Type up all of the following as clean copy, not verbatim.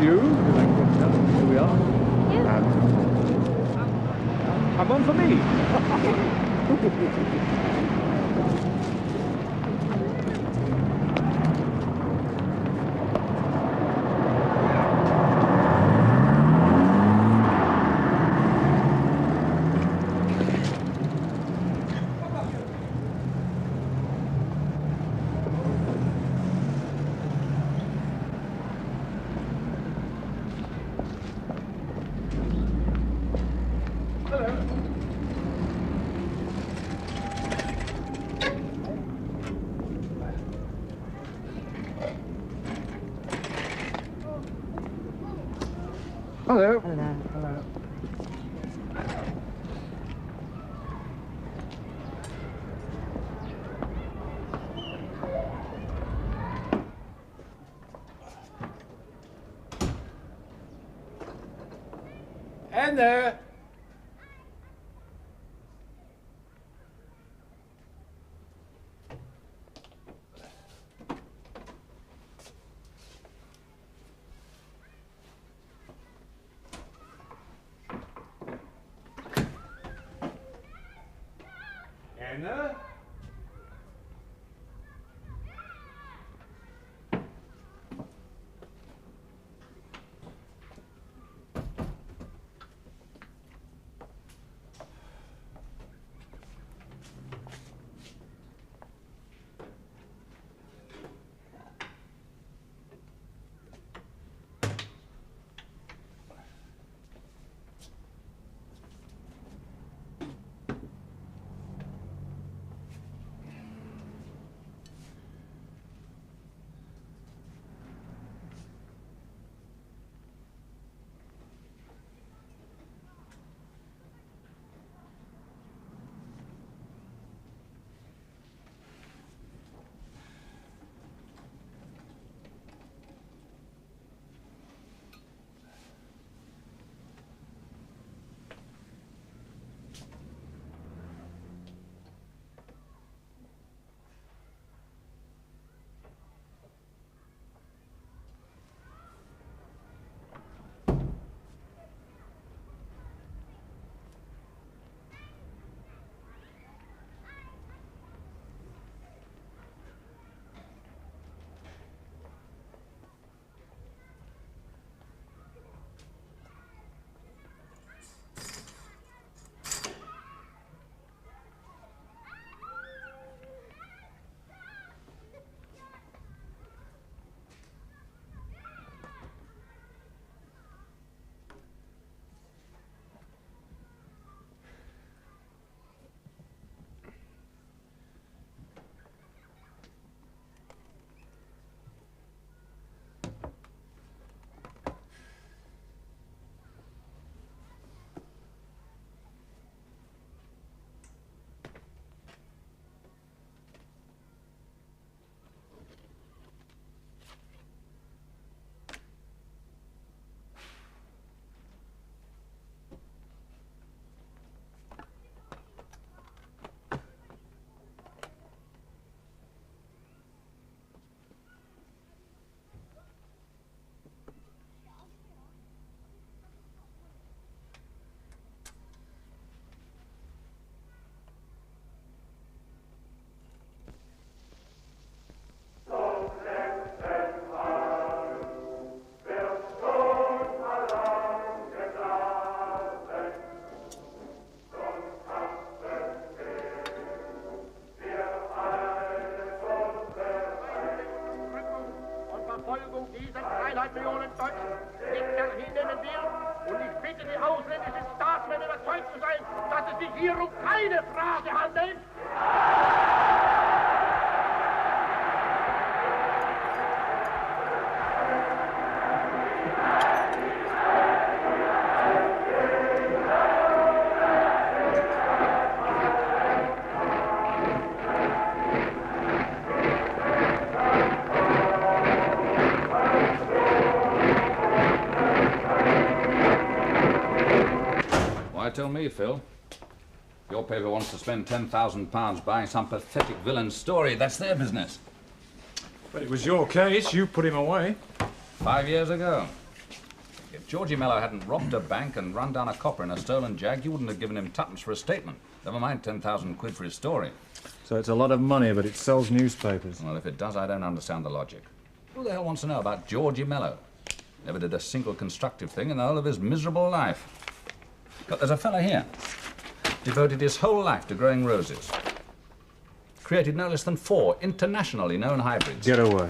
you. Here we are. And one for me. Hello. Hello. Hello. Anna! Anna? Tell me, Phil. Your paper wants to spend £10,000 buying some pathetic villain's story. That's their business. But it was your case. You put him away. 5 years ago. If Georgie Mello hadn't robbed a bank and run down a copper in a stolen jag, you wouldn't have given him tuppence for a statement. Never mind 10,000 quid for his story. So it's a lot of money, but it sells newspapers. Well, if it does, I don't understand the logic. Who the hell wants to know about Georgie Mello? Never did a single constructive thing in the whole of his miserable life. But there's a fella here. Devoted his whole life to growing roses. Created no less than 4 internationally known hybrids. Get away.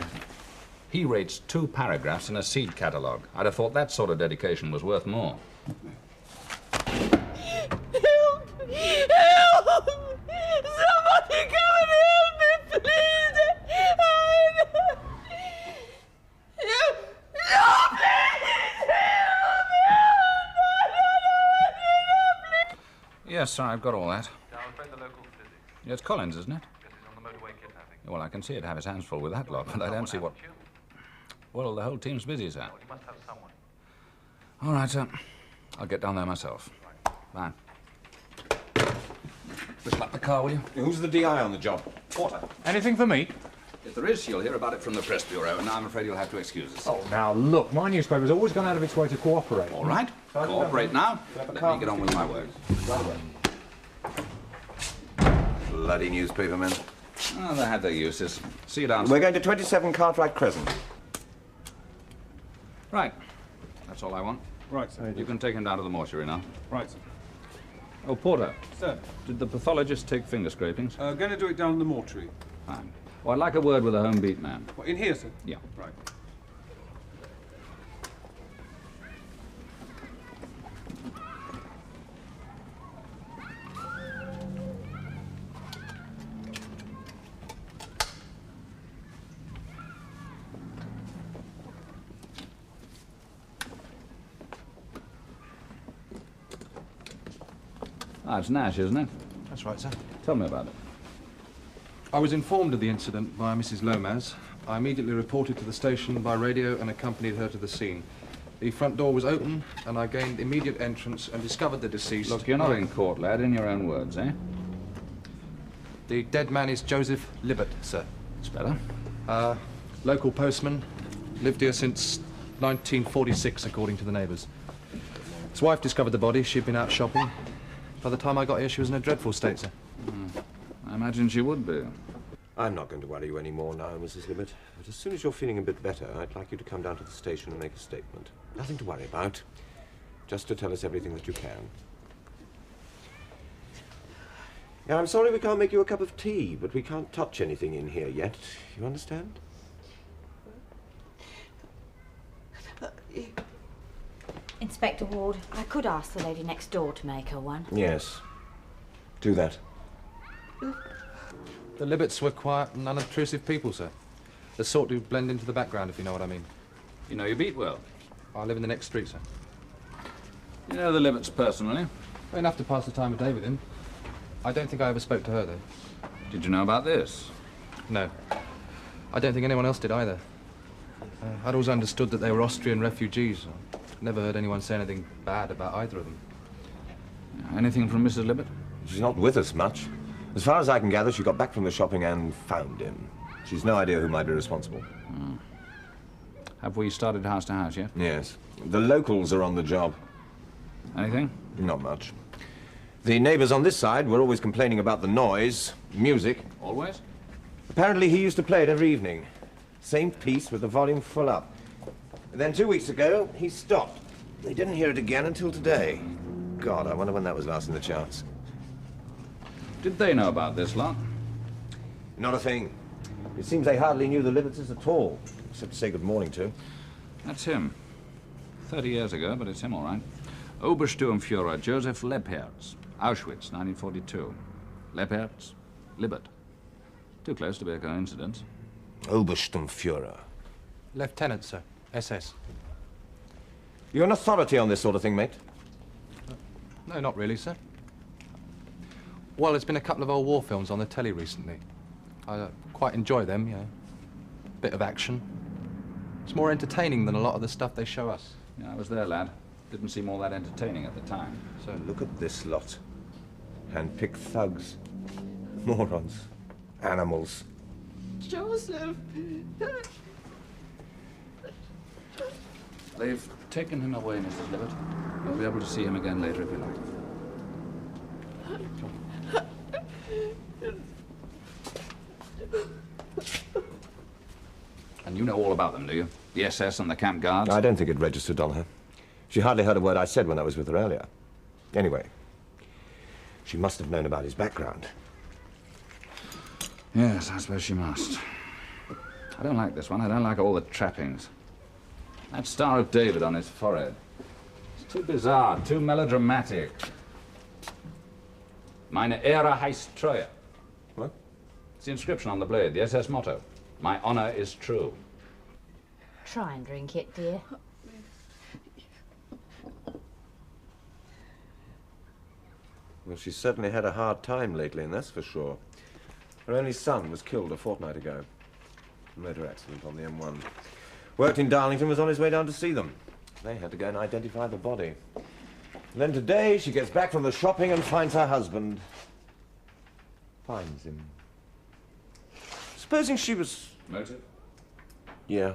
He rates 2 paragraphs in a seed catalogue. I'd have thought that sort of dedication was worth more. Help! Help! Somebody come and help me, please! No, please! Yes, sir, I've got all that. I'm afraid the local's busy. Yeah, it's Collins, isn't it? Yes, he's on the motorway kidnapping. Well, I can see it have his hands full with that lot, but I don't see what... Well, the whole team's busy, sir. Well, you must have someone. All right, sir. I'll get down there myself. Bye. Whistle up the car, will you? Who's the DI on the job? Otto. Anything for me? If there is, you'll hear about it from the press bureau, and I'm afraid you'll have to excuse us. Oh, now look, my newspaper's always gone out of its way to cooperate. All right. Cooperate now. Let me get on with my work. Bloody newspapermen. Oh, they have their uses. See you downstairs. We're going to 27 Cartwright Crescent. Right. That's all I want. Right, sir. You can take him down to the mortuary now. Right, sir. Oh, Porter, Sir, did the pathologist take finger scrapings? going to do it down in the mortuary. Fine. Oh, I'd like a word with a home beat man. What, in here, sir? Yeah. Right. Ah, it's Nash, isn't it? That's right, sir. Tell me about it. I was informed of the incident by Mrs. Lomas. I immediately reported to the station by radio and accompanied her to the scene. The front door was open, and I gained immediate entrance and discovered the deceased. Look, you're not in court, lad, in your own words, eh? The dead man is Joseph Libbet, sir. It's better. Local postman. Lived here since 1946, according to the neighbours. His wife discovered the body. She'd been out shopping. By the time I got here, she was in a dreadful state, sir. I imagine she would be. I'm not going to worry you any more now, Mrs. Libbet. But as soon as you're feeling a bit better, I'd like you to come down to the station and make a statement. Nothing to worry about. Just to tell us everything that you can. Yeah, I'm sorry we can't make you a cup of tea, but we can't touch anything in here yet. You understand? Inspector Ward, I could ask the lady next door to make her one. Yes. Do that. The Libbets were quiet and unobtrusive people, sir. The sort who blend into the background, if you know what I mean. You know your beat well. I live in the next street, sir. You know the Libbets personally. Enough to pass the time of day with him. I don't think I ever spoke to her, though. Did you know about this? No. I don't think anyone else did either. I'd always understood that they were Austrian refugees. Never heard anyone say anything bad about either of them. Anything from Mrs. Libbet? She's not with us much. As far as I can gather, she got back from the shopping and found him. She's no idea who might be responsible. Have we started house to house yet? Yes. The locals are on the job. Anything? Not much. The neighbors on this side were always complaining about the noise, music. Always? Apparently he used to play it every evening. Same piece with the volume full up. Then 2 weeks ago, he stopped. They didn't hear it again until today. God, I wonder when that was last in the charts. Did they know about this lot? Not a thing. It seems they hardly knew the Libbetses at all, except to say good morning to. That's him. 30 years ago, but it's him all right. Obersturmführer Joseph Lebherz, Auschwitz, 1942. Lebherz, Libbet. Too close to be a coincidence. Obersturmführer. Lieutenant, sir. SS. You're an authority on this sort of thing, mate? No, not really, sir. Well, there's been a couple of old war films on the telly recently. I quite enjoy them, you know. Bit of action. It's more entertaining than a lot of the stuff they show us. Yeah, I was there, lad. Didn't seem all that entertaining at the time. So look at this lot. Hand-picked thugs. Morons. Animals. Joseph! They've taken him away, Mrs. Livett. You'll be able to see him again later if you like. And you know all about them, do you? The SS and the camp guards? I don't think it registered on her. She hardly heard a word I said when I was with her earlier. Anyway, she must have known about his background. Yes, I suppose she must. I don't like this one. I don't like all the trappings. That Star of David on his forehead. It's too bizarre, too melodramatic. Meine Ehre heißt Treue. What? It's the inscription on the blade, the SS motto. My honor is true. Try and drink it, dear. Well, she's certainly had a hard time lately, and that's for sure. Her only son was killed a fortnight ago. A motor accident on the M1. Worked in Darlington, was on his way down to see them. They had to go and identify the body. And then today, she gets back from the shopping and finds her husband. Finds him. Supposing she was... Motive? Yeah.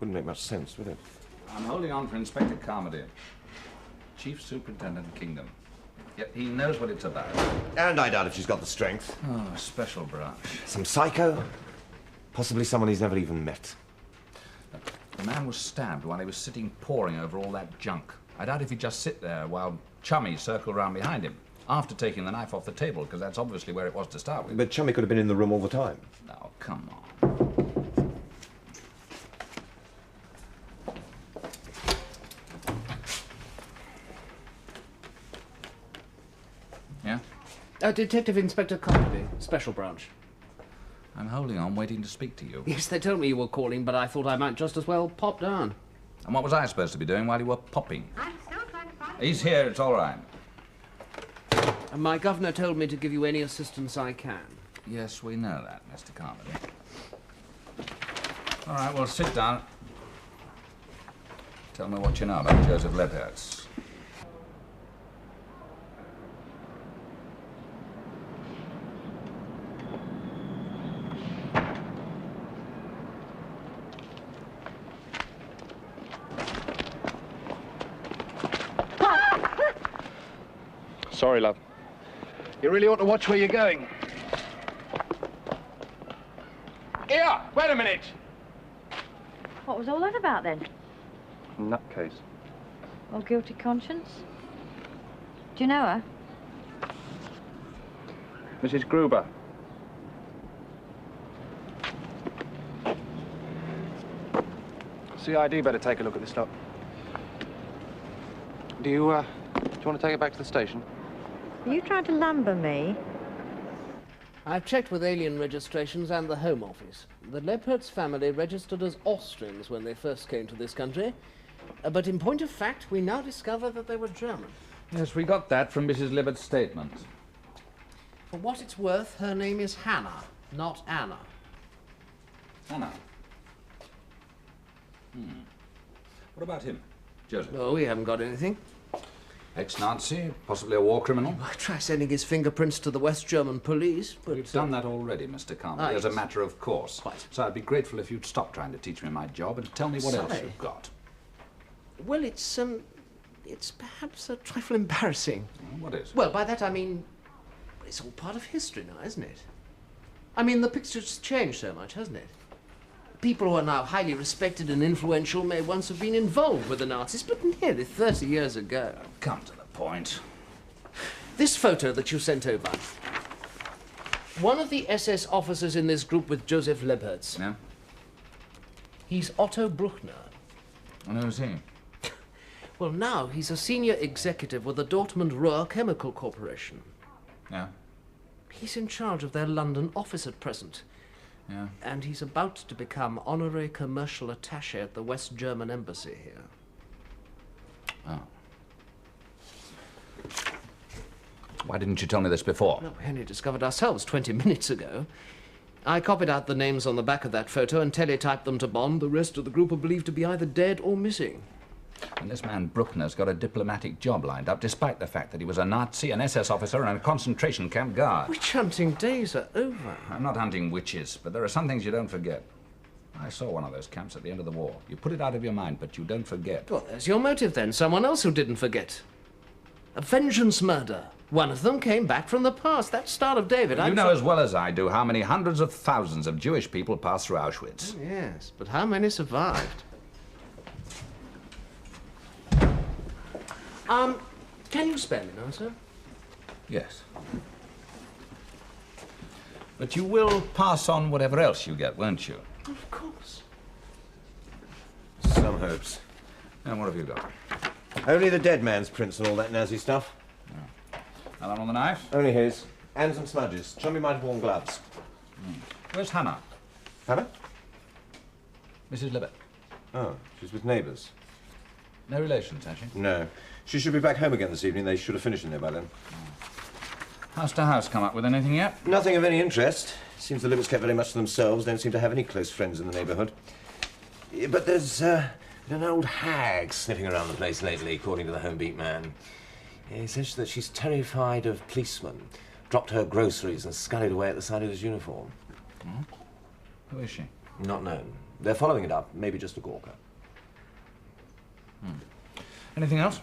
Wouldn't make much sense, would it? I'm holding on for Inspector Carmody, Chief Superintendent Kingdom. Yet he knows what it's about. And I doubt if she's got the strength. Oh, a special branch. Some psycho? Possibly someone he's never even met. The man was stabbed while he was sitting poring over all that junk. I doubt if he'd just sit there while Chummy circled round behind him, after taking the knife off the table, because that's obviously where it was to start with. But Chummy could have been in the room all the time. Oh, come on. Yeah? Detective Inspector Carmody, Special Branch. I'm holding on, waiting to speak to you. Yes, they told me you were calling, but I thought I might just as well pop down. And what was I supposed to be doing while you were popping? I'm still trying to find He's here, it's all right. And my governor told me to give you any assistance I can. Yes, we know that, Mr. Carmody. All right, well, sit down. Tell me what you know about Joseph Lebhertz. Sorry, love. You really ought to watch where you're going. Here, wait a minute. What was all that about then? Nutcase. Or guilty conscience? Do you know her? Mrs. Gruber. CID better take a look at this lot. Do you want to take it back to the station? Are you trying to lumber me? I've checked with alien registrations and the Home Office. The Lebhertz family registered as Austrians when they first came to this country. But in point of fact, we now discover that they were German. Yes, we got that from Mrs. Libbert's statement. For what it's worth, her name is Hannah, not Anna. Anna. What about him, Joseph? Oh, we haven't got anything. Ex-Nazi, possibly a war criminal? I try sending his fingerprints to the West German police, but... We've done that already, Mr. Carmody, as a yes. matter of course. Quite. So I'd be grateful if you'd stop trying to teach me my job and tell me what else Sorry. you've got. Well, it's perhaps a trifle embarrassing. What is? Well, by that I mean, it's all part of history now, isn't it? I mean, the picture's changed so much, hasn't it? People who are now highly respected and influential may once have been involved with the Nazis, but nearly 30 years ago. Come to the point. This photo that you sent over. One of the SS officers in this group with Joseph Lebhertz. Yeah? He's Otto Brookner. And who's he? Well, now he's a senior executive with the Dortmund Ruhr Chemical Corporation. Yeah? He's in charge of their London office at present. Yeah? And he's about to become honorary commercial attaché at the West German embassy here. Oh. Why didn't you tell me this before? No, we only discovered ourselves 20 minutes ago. I copied out the names on the back of that photo and teletyped them to Bond. The rest of the group are believed to be either dead or missing. And this man Brookner's got a diplomatic job lined up, despite the fact that he was a Nazi, an SS officer, and a concentration camp guard. Witch hunting days are over. I'm not hunting witches, but there are some things you don't forget. I saw one of those camps at the end of the war. You put it out of your mind, but you don't forget. Well, there's your motive then. Someone else who didn't forget. A vengeance murder. One of them came back from the past. That's Star of David. You know as well as I do how many hundreds of thousands of Jewish people passed through Auschwitz. Oh, yes, but how many survived? Can you spare me now, sir? Yes. But you will pass on whatever else you get, won't you? Of course. Some hopes. And what have you got? Only the dead man's prints and all that nazi stuff. And on the knife? Only his. And some smudges. Chummy might have worn gloves. Where's Hannah? Hannah? Mrs. Libet. Oh, she's with neighbours. No relations, has she? No. She should be back home again this evening. They should have finished in there by then. House to house come up with anything yet? Nothing of any interest. Seems the Libbets kept very much to themselves. Don't seem to have any close friends in the neighbourhood. But there's an old hag sniffing around the place lately, according to the home beat man. He says that she's terrified of policemen. Dropped her groceries and scurried away at the sight of his uniform. Who is she? Not known. They're following it up. Maybe just a gawker. Anything else?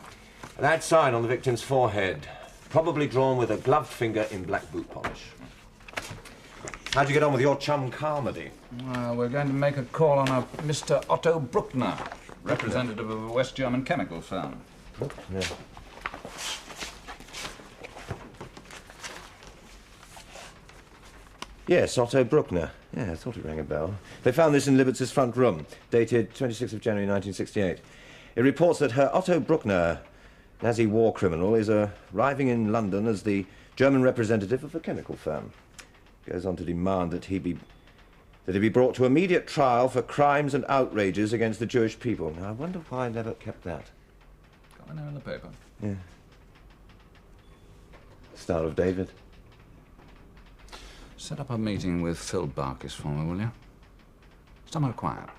That sign on the victim's forehead. Probably drawn with a gloved finger in black boot polish. How'd you get on with your chum Carmody? Well, we're going to make a call on a Mr. Otto Brookner, representative of a West German chemical firm. Brookner. Yes, Otto Brookner. Yeah, I thought it rang a bell. They found this in Libbets' front room, dated 26th of January 1968. It reports that Herr Otto Brookner, Nazi war criminal, is arriving in London as the German representative of a chemical firm. Goes on to demand that he be brought to immediate trial for crimes and outrages against the Jewish people. Now, I wonder why I never kept that. Got my name in the paper. Yeah. Star of David. Set up a meeting with Phil Barkis for me, will you? Somewhere quiet.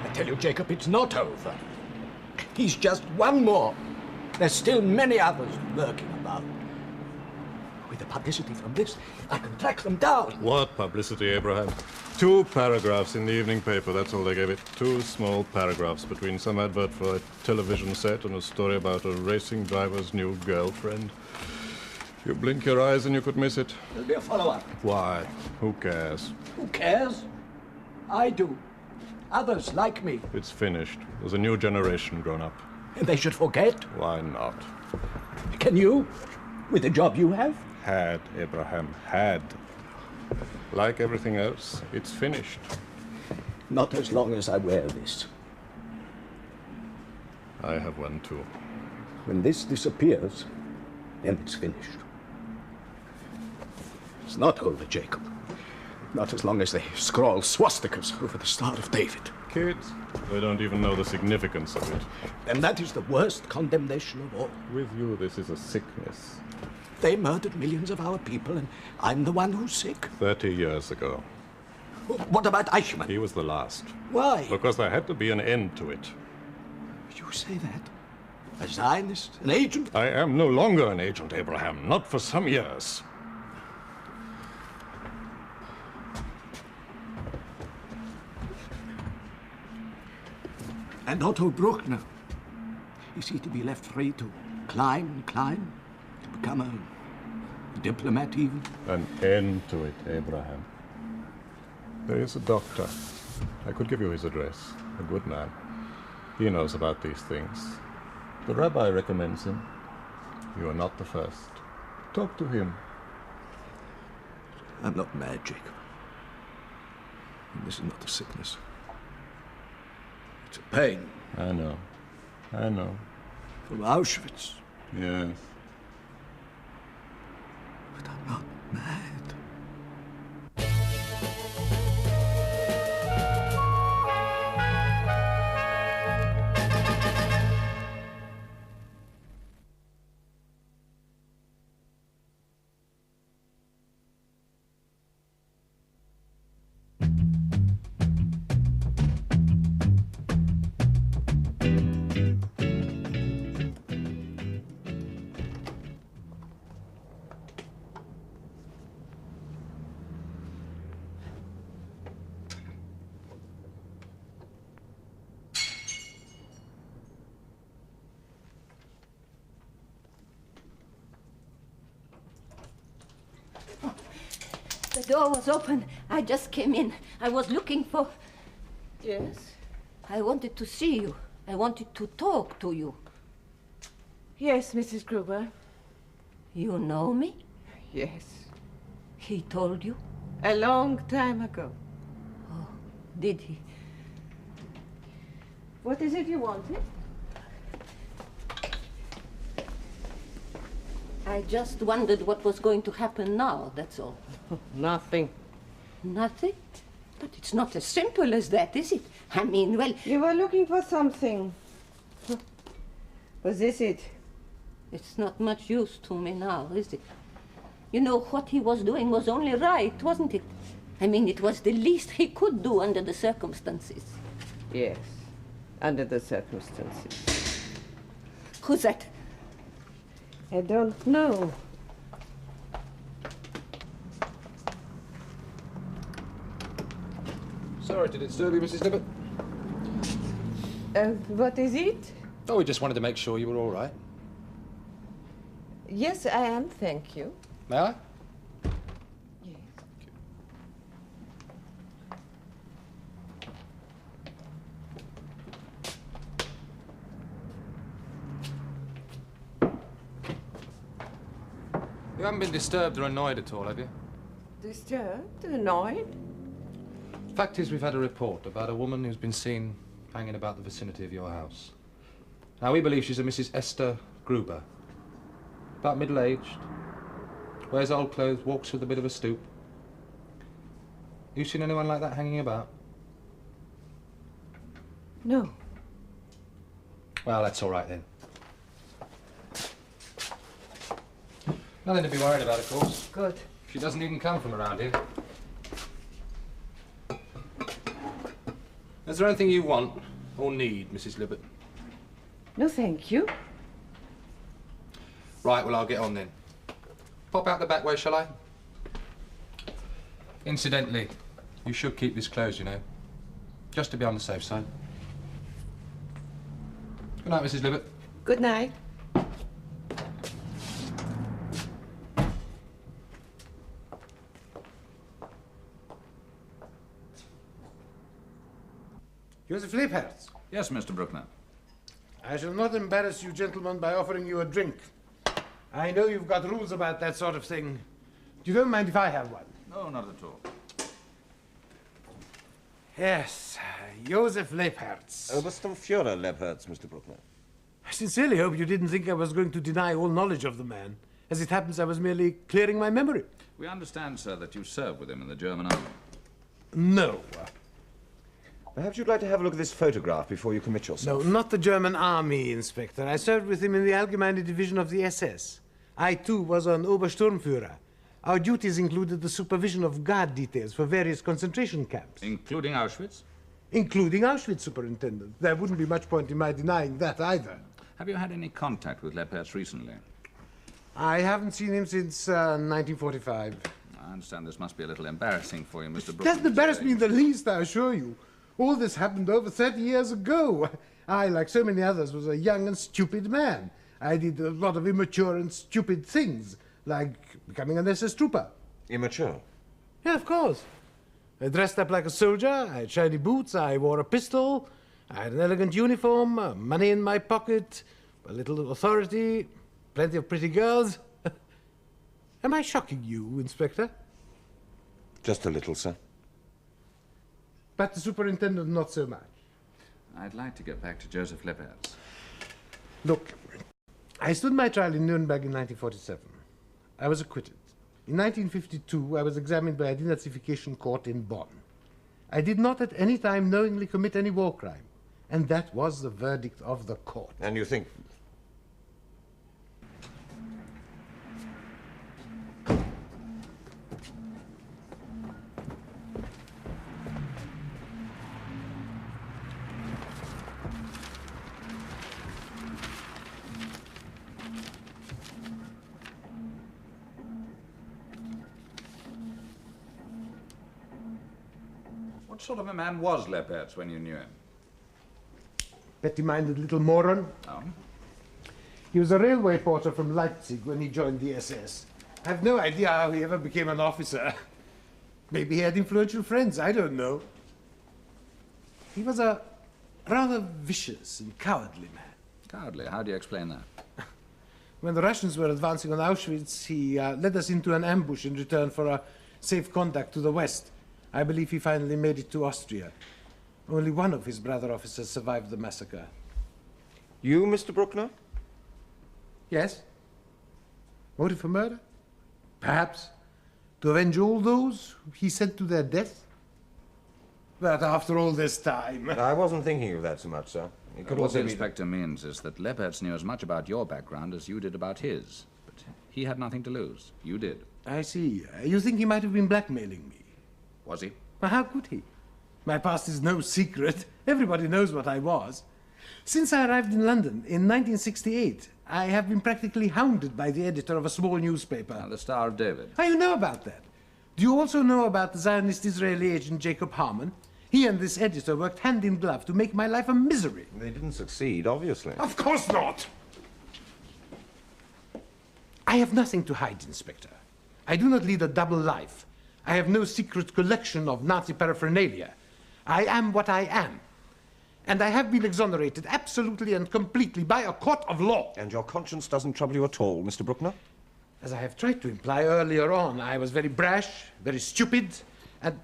I tell you, Jacob, it's not over. He's just one more. There's still many others lurking about. With the publicity from this, I can track them down. What publicity, Abraham? 2 paragraphs in the evening paper, that's all they gave it. 2 small paragraphs between some advert for a television set and a story about a racing driver's new girlfriend. You blink your eyes and you could miss it. There'll be a follow-up. Why? Who cares? Who cares? I do. Others like me. It's finished. There's a new generation grown up. And they should forget. Why not? Can you? With the job you have? Had, Abraham, had. Like everything else, it's finished. Not as long as I wear this. I have one too. When this disappears, then it's finished. It's not over, Jacob. Not as long as they scrawl swastikas over the Star of David. Kids, they don't even know the significance of it. And that is the worst condemnation of all. With you, this is a sickness. They murdered millions of our people, and I'm the one who's sick. 30 years ago. What about Eichmann? He was the last. Why? Because there had to be an end to it. You say that? A Zionist? An agent? I am no longer an agent, Abraham. Not for some years. And Otto Brookner. Is he to be left free to climb and climb? To become a diplomat even? An end to it, Abraham. There is a doctor. I could give you his address. A good man. He knows about these things. The rabbi recommends him. You are not the first. Talk to him. I'm not mad, Jacob. And this is not a sickness. It's a pain. I know. I know. From Auschwitz. Yes. But I'm not mad. door was open. I just came in. I was looking for... Yes? I wanted to see you. I wanted to talk to you. Yes, Mrs. Gruber. You know me? Yes. He told you? A long time ago. Oh, did he? What is it you wanted? I just wondered what was going to happen now, that's all. Nothing. Nothing? But it's not as simple as that, is it? I mean, well... You were looking for something. Was this it? It's not much use to me now, is it? You know, what he was doing was only right, wasn't it? I mean, it was the least he could do under the circumstances. Yes, under the circumstances. Who's that? I don't know. Sorry to disturb you, Mrs. Libbet. What is it? Oh, we just wanted to make sure you were all right. Yes, I am, thank you. May I? Yes. You haven't been disturbed or annoyed at all, have you? Disturbed? Annoyed? Fact is, we've had a report about a woman who's been seen hanging about the vicinity of your house. Now, we believe she's a Mrs. Esther Gruber. About middle-aged, wears old clothes, walks with a bit of a stoop. You seen anyone like that hanging about? No. Well, that's all right then. Nothing to be worried about, of course. Good. She doesn't even come from around here. Is there anything you want or need, Mrs. Libbet? No, thank you. Right, well, I'll get on then. Pop out the back way, shall I? Incidentally, you should keep this closed, you know. Just to be on the safe side. Good night, Mrs. Libbet. Good night. Joseph Leibherz. Yes, Mr. Brookner. I shall not embarrass you gentlemen by offering you a drink. I know you've got rules about that sort of thing. You don't mind if I have one? No, not at all. Yes, Joseph Leibherz. Obersturmführer Leibherz, Mr. Brookner. I sincerely hope you didn't think I was going to deny all knowledge of the man. As it happens, I was merely clearing my memory. We understand, sir, that you served with him in the German army. No. Perhaps you'd like to have a look at this photograph before you commit yourself. No, not the German army, Inspector. I served with him in the Allgemeine Division of the SS. I, too, was an Obersturmführer. Our duties included the supervision of guard details for various concentration camps. Including Auschwitz? Including Auschwitz, Superintendent. There wouldn't be much point in my denying that either. Have you had any contact with Leibherz recently? I haven't seen him since 1945. I understand this must be a little embarrassing for you, Mr. Brookner. It doesn't embarrass me in the least, I assure you. All this happened over 30 years ago. I, like so many others, was a young and stupid man. I did a lot of immature and stupid things, like becoming an SS trooper. Immature? Yeah, of course. I dressed up like a soldier, I had shiny boots, I wore a pistol, I had an elegant uniform, money in my pocket, a little authority, plenty of pretty girls. Am I shocking you, Inspector? Just a little, sir. But the Superintendent, not so much. I'd like to get back to Joseph Leibherz. Look, I stood my trial in Nuremberg in 1947. I was acquitted. In 1952, I was examined by a denazification court in Bonn. I did not at any time knowingly commit any war crime, and that was the verdict of the court. And you think... What sort of a man was Leibherz when you knew him? Petty-minded little moron. Oh? He was a railway porter from Leipzig when he joined the SS. I have no idea how he ever became an officer. Maybe he had influential friends, I don't know. He was a rather vicious and cowardly man. Cowardly? How do you explain that? When the Russians were advancing on Auschwitz, he led us into an ambush in return for a safe contact to the west. I believe he finally made it to Austria. Only one of his brother officers survived the massacre. You, Mr. Brookner? Yes. Motive for murder? Perhaps. To avenge all those he sent to their death? But after all this time... I wasn't thinking of that so much, sir. It could What also the be... inspector means is that Lepertz knew as much about your background as you did about his. But he had nothing to lose. You did. I see. You think he might have been blackmailing me? Was he? Well, how could he? My past is no secret. Everybody knows what I was. Since I arrived in London in 1968, I have been practically hounded by the editor of a small newspaper. The Star of David. Oh, you know about that? Do you also know about the Zionist Israeli agent Jacob Harmon? He and this editor worked hand in glove to make my life a misery. They didn't succeed, obviously. Of course not! I have nothing to hide, Inspector. I do not lead a double life. I have no secret collection of Nazi paraphernalia. I am what I am. And I have been exonerated absolutely and completely by a court of law. And your conscience doesn't trouble you at all, Mr. Brookner? As I have tried to imply earlier on, I was very brash, very stupid, and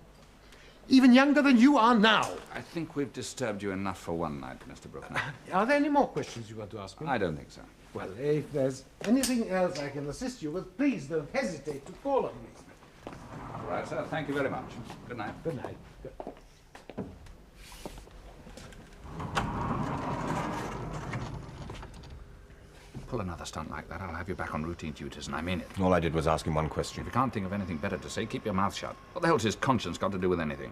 even younger than you are now. I think we've disturbed you enough for one night, Mr. Brookner. Are there any more questions you want to ask me? I don't think so. Well, if there's anything else I can assist you with, please don't hesitate to call on me. All right, sir. Thank you very much. Good night. Good night. Pull another stunt like that, I'll have you back on routine duties, and I mean it. All I did was ask him one question. If you can't think of anything better to say, keep your mouth shut. What the hell's his conscience got to do with anything?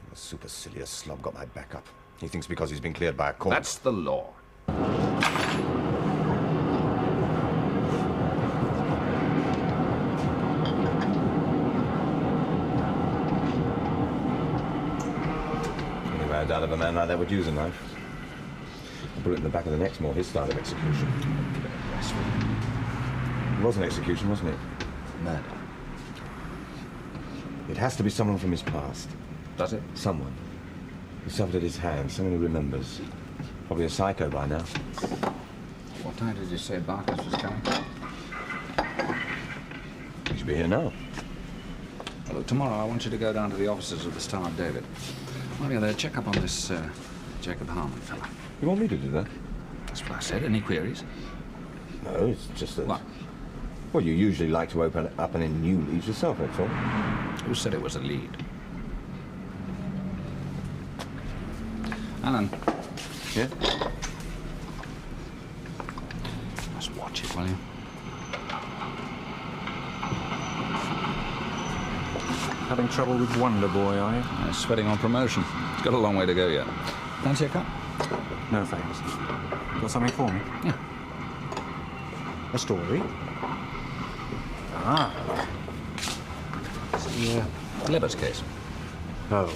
The supercilious slob got my back up. He thinks because he's been cleared by a court. That's the law. Anyway, I doubt if a man like that would use a knife. A bullet in the back of the neck's more his style of execution. It was an execution, wasn't it? Murder. It has to be someone from his past. Does it? Someone. Who suffered at his hands, someone who remembers. Probably a psycho by now. What time did you say Barkers was coming? He should be here now. Well, look, tomorrow I want you to go down to the offices of the Star of David. While you're there, check up on this Jacob Harmon fella. You want me to do that? That's what I said. Any queries? No, it's just that... What? Well, you usually like to open up any new leads yourself, that's all. Who said it was a lead? Alan. Yeah? Just watch it, will you? Having trouble with Wonder Boy, are you? Sweating on promotion. It's got a long way to go yet. Fancy a cup? No, thanks. Got something for me? Yeah. A story? Ah. It's the Leber's case. Oh.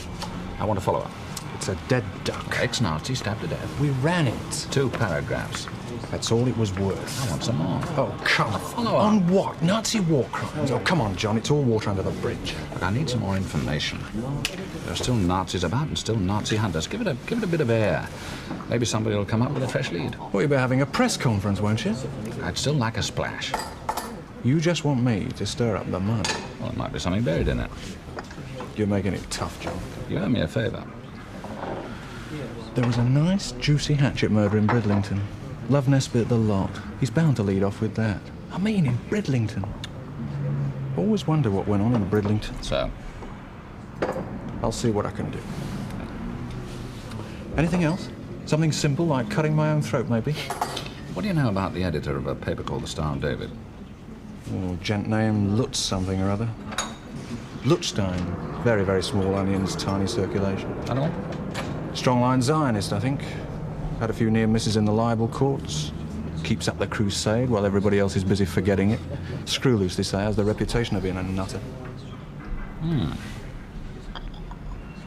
I want to follow up. It's a dead duck. Ex-Nazi stabbed to death. We ran it. 2 paragraphs. That's all it was worth. I want some more. Oh, come on. Follow up. On what? Nazi war crimes? Oh, come on, John. It's all water under the bridge. Look, I need some more information. There are still Nazis about and still Nazi hunters. Give it a bit of air. Maybe somebody will come up with a fresh lead. Well, you'll be having a press conference, won't you? I'd still like a splash. You just want me to stir up the mud. Well, there might be something buried in it. You're making it tough, John. You owe me a favour. There was a nice, juicy hatchet murder in Bridlington. Love Nesbitt the lot. He's bound to lead off with that. I mean, in Bridlington. Always wonder what went on in Bridlington. So? I'll see what I can do. Anything else? Something simple like cutting my own throat, maybe? What do you know about the editor of a paper called the Star of David? Oh, gent named Lutz something or other. Lutstein. Very, very small onions, tiny circulation. And all? Strong-line Zionist, I think. Had a few near misses in the libel courts. Keeps up the crusade while everybody else is busy forgetting it. Screw loose, they say, has the reputation of being a nutter.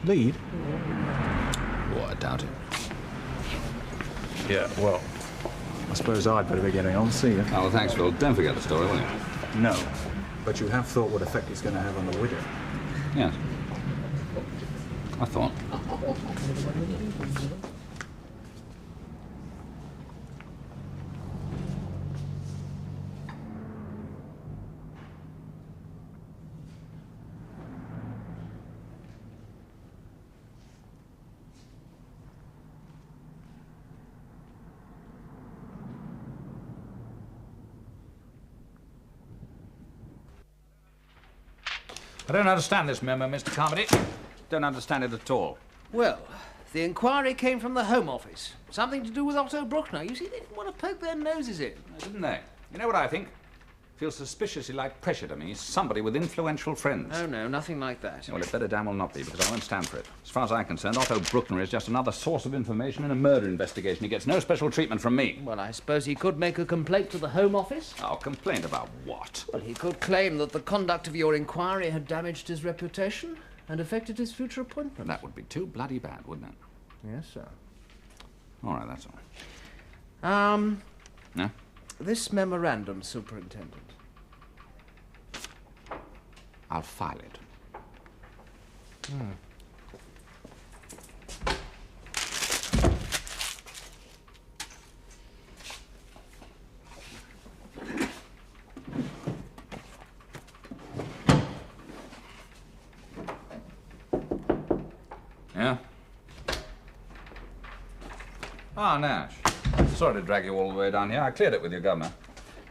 Lead? Oh, I doubt it. Yeah, well, I suppose I'd better be getting on. See you. Oh, well, thanks, Phil. Don't forget the story, will you? No. But you have thought what effect it's going to have on the widow. Yes. I thought. I don't understand this memo, Mr. Carmody. Don't understand it at all. Well, the inquiry came from the Home Office. Something to do with Otto Brookner. You see, they didn't want to poke their noses in. Didn't they? You know what I think? Feels suspiciously like pressure to me. Somebody with influential friends. Oh, no, nothing like that. Well, it better damn well not be, because I won't stand for it. As far as I'm concerned, Otto Brookner is just another source of information in a murder investigation. He gets no special treatment from me. Well, I suppose he could make a complaint to the Home Office. Oh, complaint about what? Well, he could claim that the conduct of your inquiry had damaged his reputation and affected his future appointment. That would be too bloody bad, wouldn't it? Yes, sir. All right, that's all. No? This memorandum, Superintendent. I'll file it. Yeah? Ah, Nash. Sorry to drag you all the way down here. I cleared it with your governor.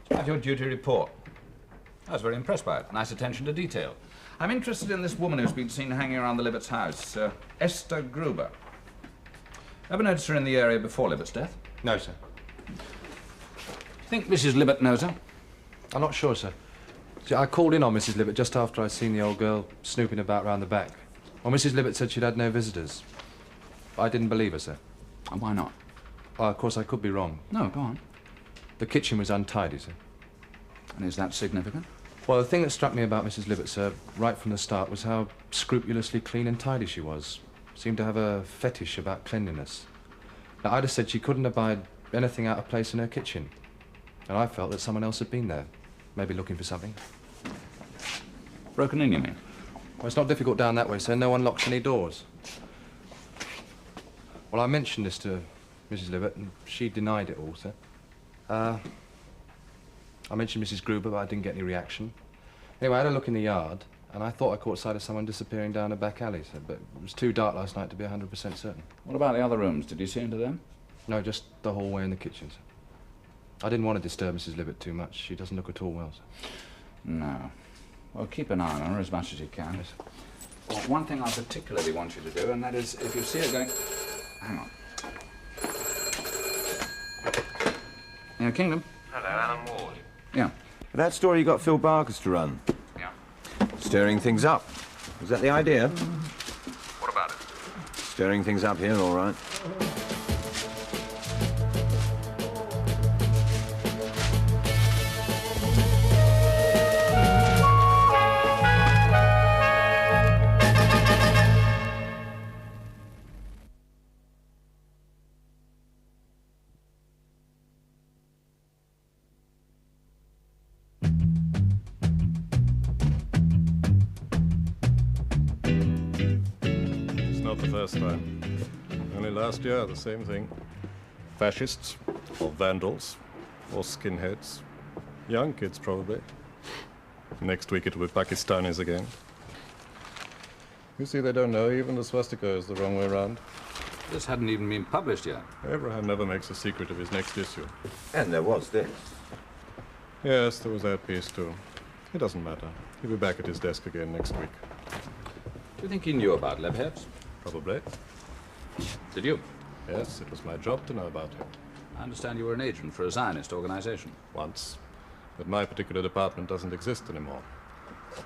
It's about your duty report. I was very impressed by it. Nice attention to detail. I'm interested in this woman who's been seen hanging around the Libet's house, Esther Gruber. Ever noticed her in the area before Libet's death? No, sir. Think Mrs. Libet knows her? I'm not sure, sir. See, I called in on Mrs. Libet just after I'd seen the old girl snooping about round the back. Well, Mrs. Libet said she'd had no visitors. But I didn't believe her, sir. And why not? Well, of course, I could be wrong. No, go on. The kitchen was untidy, sir. And is that significant? Well, the thing that struck me about Mrs. Libet, sir, right from the start, was how scrupulously clean and tidy she was. Seemed to have a fetish about cleanliness. Now, I'd have said she couldn't abide anything out of place in her kitchen. And I felt that someone else had been there, maybe looking for something. Broken in, you mean? Well, it's not difficult down that way, sir. No one locks any doors. Well, I mentioned this to Mrs. Libet, and she denied it all, sir. I mentioned Mrs. Gruber, but I didn't get any reaction. Anyway, I had a look in the yard, and I thought I caught sight of someone disappearing down a back alley, sir, but it was too dark last night to be 100% certain. What about the other rooms? Did you see into them? No, just the hallway and the kitchen, sir. I didn't want to disturb Mrs. Libet too much. She doesn't look at all well, sir. No. Well, keep an eye on her as much as you can. Yes. Well, one thing I particularly want you to do, and that is if you see her going... Hang on. Yeah, Kingdom? Hello, Alan Ward. Yeah. That story you got Phil Barkers to run. Yeah. Stirring things up. Was that the idea? What about it? Stirring things up here, all right. Time. Only last year, the same thing. Fascists, or vandals, or skinheads. Young kids, probably. Next week it will be Pakistanis again. You see, they don't know even the swastika is the wrong way around. This hadn't even been published yet. Abraham never makes a secret of his next issue. And there was this. Yes, there was that piece too. It doesn't matter. He'll be back at his desk again next week. Do you think he knew about Lebherz? Probably. Did you? Yes, it was my job to know about him. I understand you were an agent for a Zionist organization. Once. But my particular department doesn't exist anymore.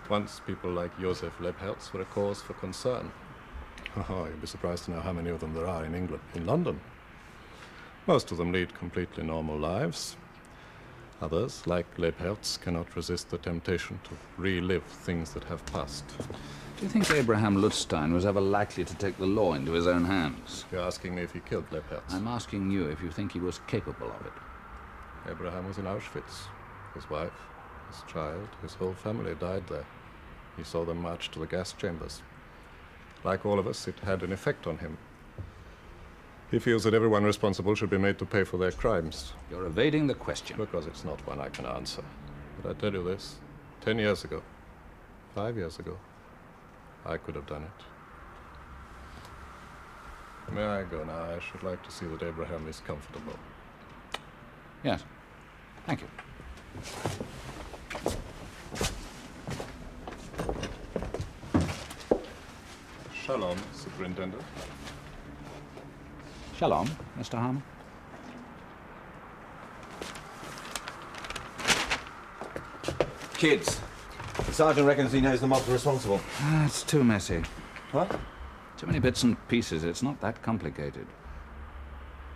Once, people like Josef Lebherz were a cause for concern. Oh, you'd be surprised to know how many of them there are in England, in London. Most of them lead completely normal lives. Others, like Lebherz, cannot resist the temptation to relive things that have passed. Do you think Abraham Lutzstein was ever likely to take the law into his own hands? You're asking me if he killed Lebherz? I'm asking you if you think he was capable of it. Abraham was in Auschwitz. His wife, His child, his whole family died there. He saw them march to the gas chambers. Like all of us, it had an effect on him. He feels that everyone responsible should be made to pay for their crimes. You're evading the question. Because it's not one I can answer. But I tell you this, 10 years ago, 5 years ago, I could have done it. May I go now? I should like to see that Abraham is comfortable. Yes. Thank you. Shalom, Superintendent. Shalom, Mr. Harmon. Kids. The sergeant reckons he knows the mobs are responsible. It's too messy. What? Too many bits and pieces. It's not that complicated.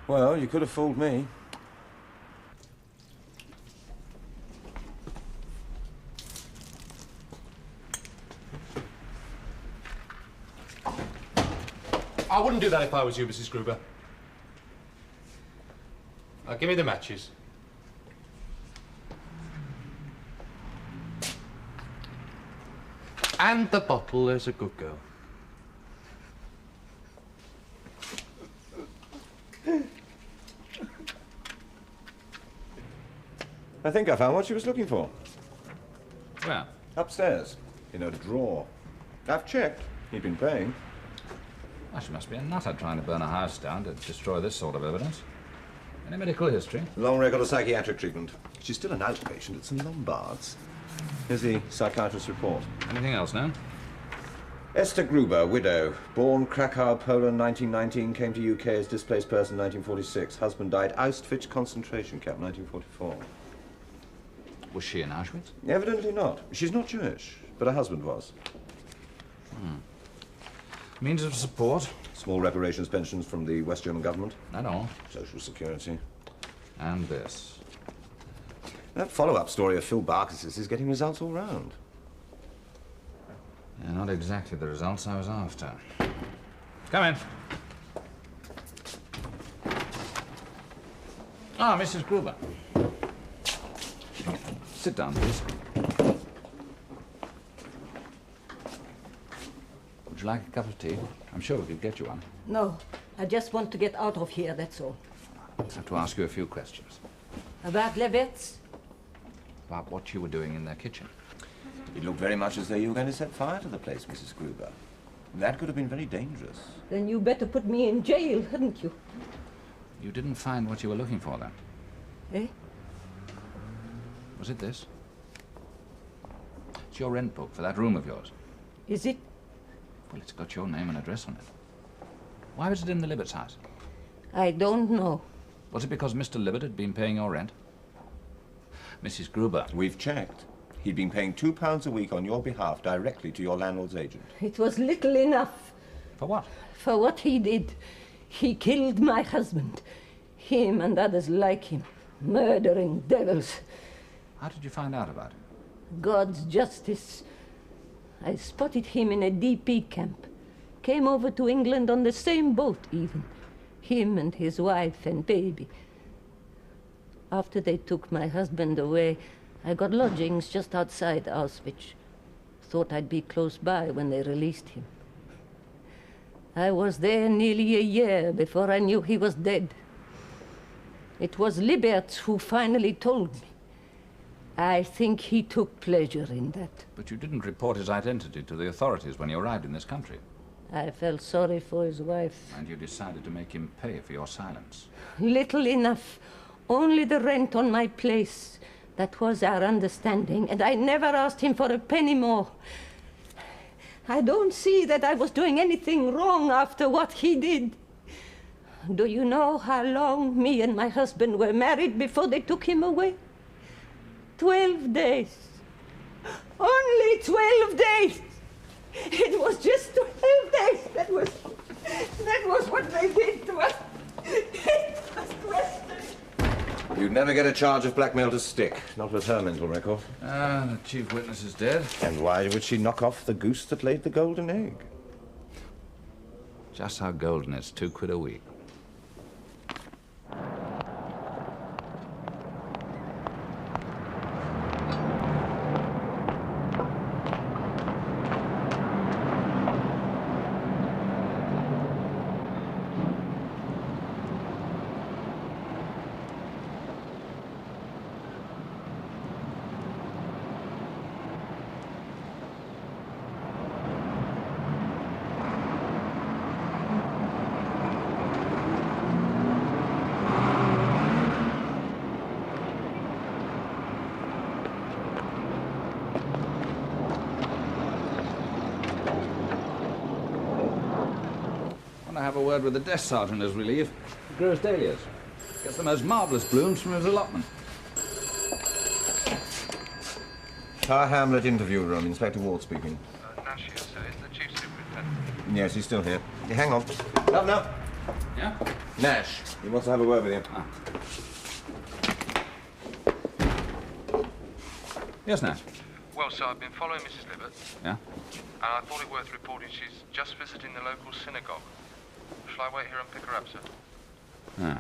Well, you could have fooled me. I wouldn't do that if I was you, Mrs. Gruber. Now, give me the matches. And the bottle, there's a good girl. I think I found what she was looking for. Where? Upstairs, in a drawer. I've checked. He'd been paying. Well, she must be a nutter trying to burn a house down to destroy this sort of evidence. Any medical history? Long record of psychiatric treatment. She's still an outpatient at St. Lombard's. Here's the psychiatrist's report. Anything else now? Esther Gruber, widow. Born Krakow, Poland, 1919. Came to UK as displaced person, 1946. Husband died Auschwitz concentration camp, 1944. Was she in Auschwitz? Evidently not. She's not Jewish, but her husband was. Means of support? Small reparations pensions from the West German government. Not all. Social security. And this. That follow-up story of Phil Barkis's is getting results all round. Yeah, not exactly the results I was after. Come in. Ah, Mrs. Gruber. Sit down, please. Would you like a cup of tea? I'm sure we could get you one. No, I just want to get out of here, that's all. I have to ask you a few questions. About Levitz? About what you were doing in their kitchen. It looked very much as though you were going to set fire to the place, Mrs. Gruber. That could have been very dangerous. Then you better put me in jail, hadn't you? You didn't find what you were looking for, then? Eh? Was it this? It's your rent book for that room of yours. Is it? Well, it's got your name and address on it. Why was it in the Libbert's house? I don't know. Was it because Mr. Libbert had been paying your rent? Mrs. Gruber. We've checked. He'd been paying £2 a week on your behalf directly to your landlord's agent. It was little enough. For what? For what he did. He killed my husband. Him and others like him. Murdering devils. How did you find out about it? God's justice. I spotted him in a DP camp. Came over to England on the same boat, even. Him and his wife and baby. After they took my husband away, I got lodgings just outside Auschwitz. Thought I'd be close by when they released him. I was there nearly a year before I knew he was dead. It was Liberts who finally told me. I think he took pleasure in that. But you didn't report his identity to the authorities when you arrived in this country. I felt sorry for his wife. And you decided to make him pay for your silence. Little enough. Only the rent on my place. That was our understanding, and I never asked him for a penny more. I don't see that I was doing anything wrong after what he did. Do you know how long me and my husband were married before they took him away? 12 days. Only 12 days! It was just 12 days. That was what they did to us. It was twisted. You'd never get a charge of blackmail to stick, not with her mental record. Ah, the chief witness is dead. And why would she knock off the goose that laid the golden egg? Just how golden it's £2 a week. have a word with the desk sergeant as we leave. He grows dahlias. Gets the most marvellous blooms from his allotment. Our Hamlet interview room, Inspector Ward speaking. Nash here, sir. Is the chief superintendent? Yes, he's still here. Hey, hang on. Governor! Yeah? Nash. He wants to have a word with you. Ah. Yes, Nash. Well, sir, I've been following Mrs. Libbert, Yeah? and I thought it worth reporting she's just visiting the local synagogue. Shall I wait here and pick her up, sir? Ah.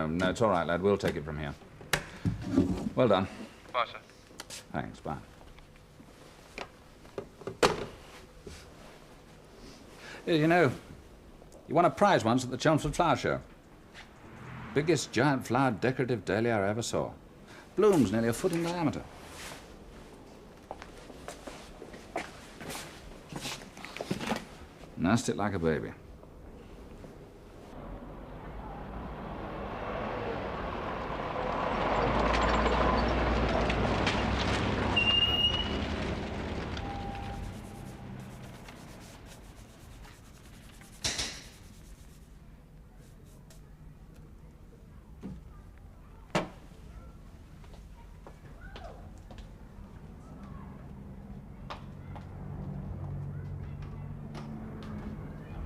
No, it's all right, lad. We'll take it from here. Well done. Bye, sir. Thanks, bye. Yeah, you know, you won a prize once at the Chelmsford Flower Show. Biggest giant flowered decorative dahlia I ever saw. Blooms nearly a foot in diameter. Nursed it like a baby.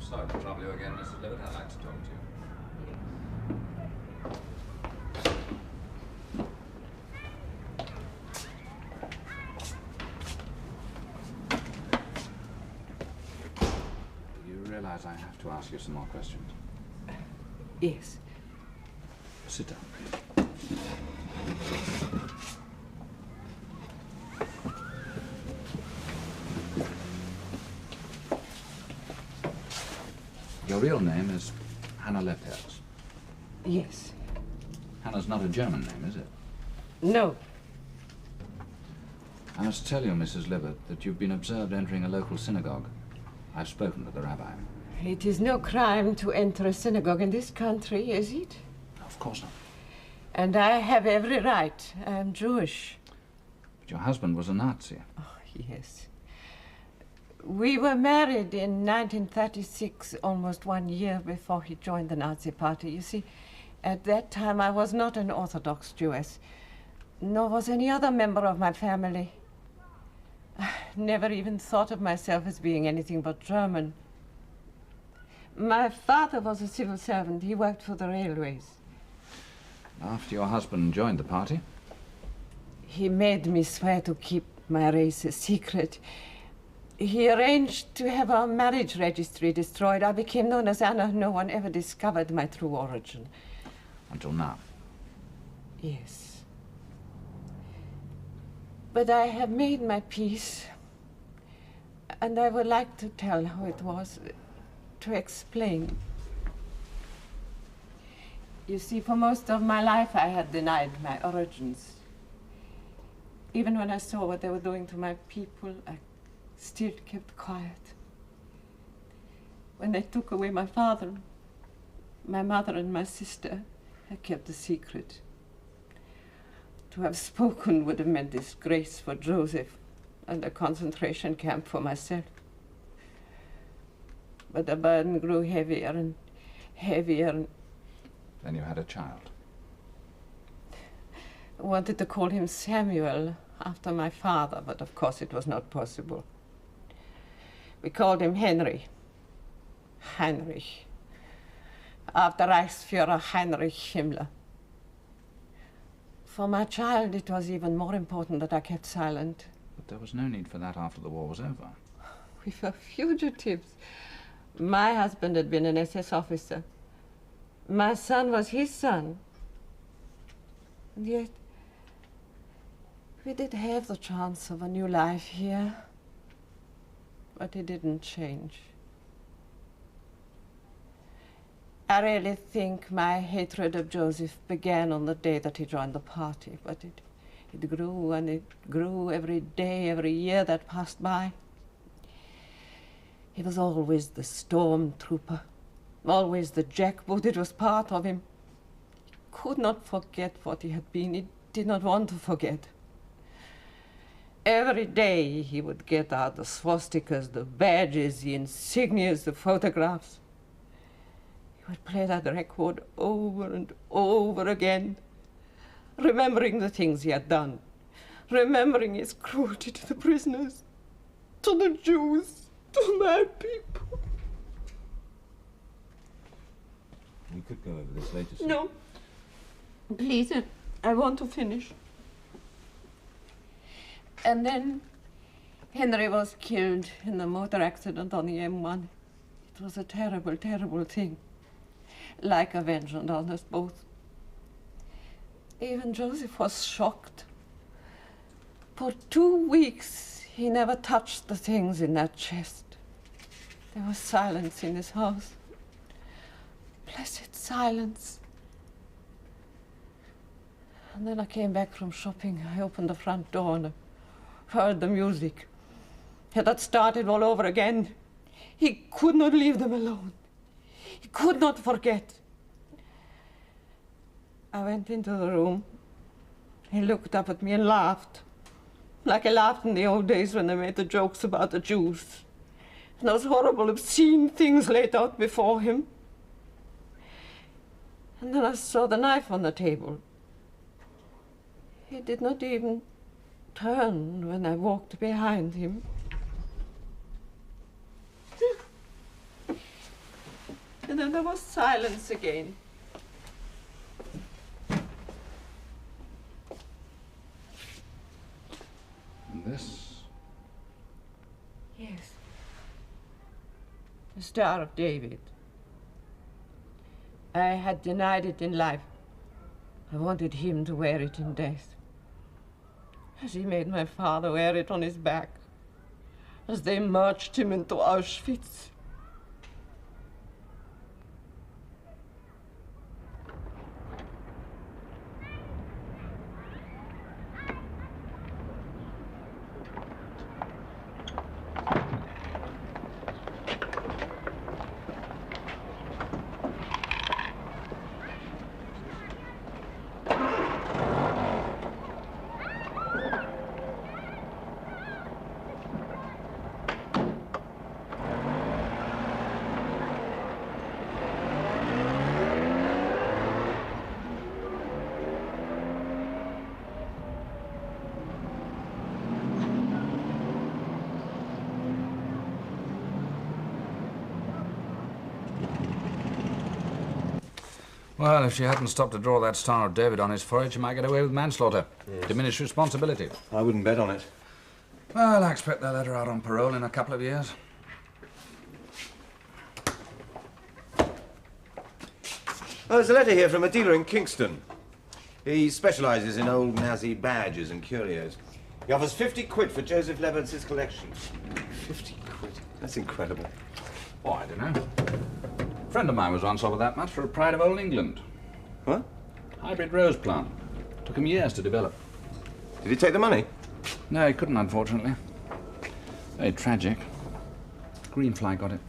Sorry to trouble you again, Mrs. Libbert. I'd like to talk to you. You realize I have to ask you some more questions? Yes. Sit down. Your real name is Hannah Lepers. Yes. Hannah's not a German name, is it? No. I must tell you, Mrs. Libbert, that you've been observed entering a local synagogue. I've spoken to the rabbi. It is no crime to enter a synagogue in this country, is it? Of course not. And I have every right. I am Jewish. But your husband was a Nazi. Oh, yes. We were married in 1936, almost 1 year before he joined the Nazi Party. You see, at that time I was not an Orthodox Jewess, nor was any other member of my family. I never even thought of myself as being anything but German. My father was a civil servant. He worked for the railways. After your husband joined the party? He made me swear to keep my race a secret. He arranged to have our marriage registry destroyed. I became known as Anna. No one ever discovered my true origin. Until now? Yes. But I have made my peace. And I would like to tell how it was, to explain. You see, for most of my life I had denied my origins. Even when I saw what they were doing to my people, I still kept quiet. When they took away my father, my mother and my sister, I kept a secret. To have spoken would have meant disgrace for Joseph and a concentration camp for myself. But the burden grew heavier and heavier. And then you had a child. I wanted to call him Samuel after my father, but of course it was not possible. We called him Henry. Heinrich. After Reichsführer Heinrich Himmler. For my child, it was even more important that I kept silent. But there was no need for that after the war was over. We were fugitives. My husband had been an SS officer. My son was his son. And yet, we did have the chance of a new life here. But it didn't change. I really think my hatred of Joseph began on the day that he joined the party, but it grew and it grew every day, every year that passed by. He was always the stormtrooper, always the jackboot. It was part of him. He could not forget what he had been. He did not want to forget. Every day he would get out the swastikas, the badges, the insignias, the photographs. He would play that record over and over again, remembering the things he had done, remembering his cruelty to the prisoners, to the Jews, to my people. We could go over this later, sir. No. Please, I want to finish. And then Henry was killed in the motor accident on the M1. It was a terrible, terrible thing. Like a vengeance on us both. Even Joseph was shocked. For 2 weeks, he never touched the things in that chest. There was silence in his house. Blessed silence. And then I came back from shopping. I opened the front door and I heard the music. It had started all over again. He could not leave them alone. He could not forget. I went into the room. He looked up at me and laughed. Like he laughed in the old days when they made the jokes about the Jews. And those horrible, obscene things laid out before him. And then I saw the knife on the table. He did not even turn when I walked behind him. And then there was silence again. And this? Yes. The Star of David. I had denied it in life. I wanted him to wear it in death. As he made my father wear it on his back. As they marched him into Auschwitz. Well, if she hadn't stopped to draw that Star of David on his forehead, she might get away with manslaughter. Yes. Diminished responsibility. I wouldn't bet on it. Well, I expect they'll let her out on parole in a couple of years. Oh, there's a letter here from a dealer in Kingston. He specialises in old Nazi badges and curios. He offers 50 quid for Joseph Leventz's collection. 50 quid? That's incredible. Oh, I don't know. A friend of mine was once offered that much for a Pride of Old England. What? Hybrid rose plant. Took him years to develop. Did he take the money? No, he couldn't, unfortunately. Very tragic. Greenfly got it.